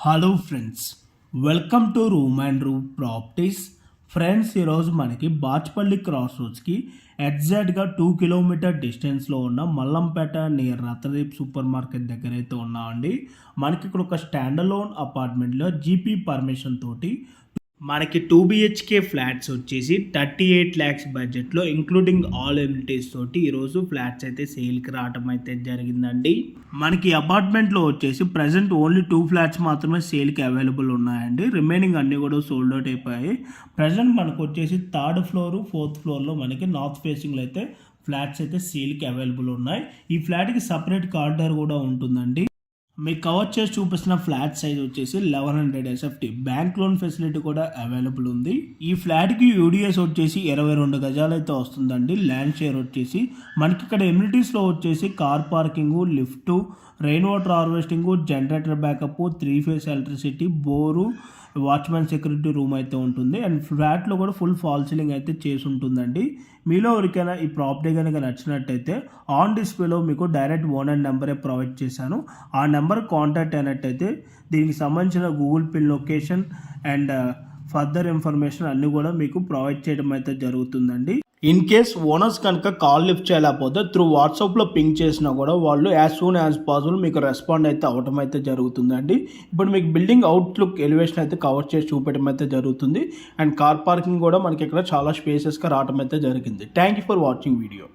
Hello friends, welcome to room and room properties. Friends, ఈరోజు మనకి Bachupally cross రోడ్స్కి ఎగ్జాక్ట్గా 2 kilometre డిస్టెన్స్లో ఉన్న మల్లంపేట నియర్ రతదీప్ సూపర్ మార్కెట్ దగ్గర అయితే ఉన్నామండి. మనకి ఇక్కడ ఒక స్టాండలోన్ అపార్ట్మెంట్లో జీపీ పర్మిషన్ తోటి మనకి 2 BHK ఫ్లాట్స్ వచ్చేసి 38 lakhs బడ్జెట్లో ఇంక్లూడింగ్ ఆల్ ఎమ్యూనిటీస్ తోటి ఈరోజు ఫ్లాట్స్ అయితే సేల్కి రావడం అయితే జరిగిందండి. మనకి అపార్ట్మెంట్లో వచ్చేసి ప్రజెంట్ ఓన్లీ 2 ఫ్లాట్స్ మాత్రమే సేల్కి అవైలబుల్ ఉన్నాయండి. రిమైనింగ్ అన్నీ కూడా సోల్డ్ అవుట్ అయిపోయాయి. ప్రజెంట్ మనకు వచ్చేసి 3rd ఫ్లోర్ 4th ఫ్లోర్లో మనకి నార్త్ ఫేసింగ్లో అయితే ఫ్లాట్స్ అయితే సేల్కి అవైలబుల్ ఉన్నాయి. ఈ ఫ్లాట్కి సపరేట్ కార్డర్ కూడా ఉంటుందండి. మీకు కవర్ చేసి చూపిస్తున్న ఫ్లాట్ సైజ్ వచ్చేసి 1100 SFT బ్యాంక్ లోన్ ఫెసిలిటీ కూడా అవైలబుల్ ఉంది. ఈ ఫ్లాట్కి యూడిఎస్ వచ్చేసి 22 గజాలు అయితే వస్తుందండి. ల్యాండ్ షేర్ వచ్చేసి మనకి ఇక్కడ ఎమ్యూనిటీస్లో వచ్చేసి car parking, lift, rain water harvesting, generator backup, 3 phase electricity, bore, watchman security room అయితే ఉంటుంది. అండ్ ఫ్లాట్లో కూడా ఫుల్ ఫాల్ సీలింగ్ అయితే చేసి ఉంటుందండి. మీలో ఎవరికైనా ఈ ప్రాపర్టీ కనుక నచ్చినట్టయితే ఆన్ డిస్ప్లేలో మీకు డైరెక్ట్ ఓనర్ నెంబరే ప్రొవైడ్ చేశాను. ఆ నెంబర్ కాంటాక్ట్ అయినట్టయితే దీనికి సంబంధించిన Google pin location and further information అన్నీ కూడా మీకు ప్రొవైడ్ చేయడం అయితే జరుగుతుందండి. ఇన్ కేస్ ఓనర్స్ కనుక కాల్ లిఫ్ట్ చేయలేకపోతే త్రూ వాట్సాప్లో పింక్ చేసినా కూడా వాళ్ళు యాజ్ సూన్ యాజ్ పాసిబుల్ మీకు రెస్పాండ్ అయితే అవటం అయితే జరుగుతుందండి. ఇప్పుడు మీకు బిల్డింగ్ అవుట్లుక్ ఎలివేషన్ అయితే కవర్ చేసి చూపెట్టడం అయితే జరుగుతుంది. అండ్ కార్ పార్కింగ్ కూడా మనకి ఇక్కడ చాలా స్పేసెస్గా రావడం అయితే జరిగింది. Thank you for watching video.